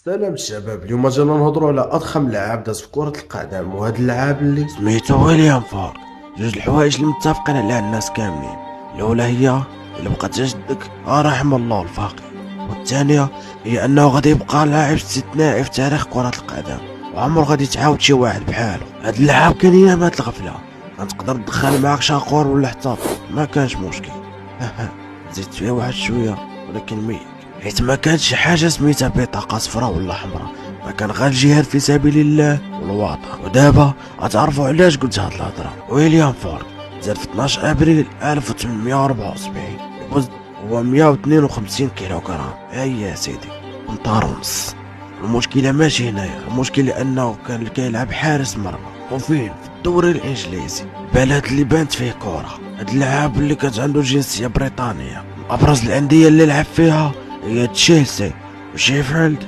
سلام الشباب، اليوم جانا نهضروا على اضخم لعاب داز في كرة القدم، وهذا اللعاب اللي سميتو ويليام فورك. جوج الحوايج اللي متفقين عليها الناس كاملين، الاولى هي الا بقات جدك رحم الله الفاقي، والثانيه هي انه غادي يبقى لاعب استثنائي في تاريخ كرة القدم وعمره غادي تعاود شي واحد بحاله. هاد اللعاب كان يامات الغفله، كتقدر تدخل معاك شاقور ولا حتى ما كانش مشكل. زيدت فيها واحد شويه ولكن ميت، حيت ما كانش شي حاجه سميتها بطاقه صفراء ولا حمراء، ما كان غير الجهاد في سبيل الله والوطن. ودابا غتعرفوا علاش قلت هاد الهضره. ويليام فورك زاد في 12 ابريل 1874، الوزن هو 152 كيلوغرام. هيا يا سيدي، امتار ونص. المشكله ماشي هنايا، المشكله انه كان كيلعب حارس مرمى، وفين؟ في الدوري الانجليزي، البلد اللي بانت فيه كره. هاد اللاعب اللي كانت عنده جنسيه بريطانيه، ابرز الانديه اللي لعب فيها هي تشيلسي وشيفيلد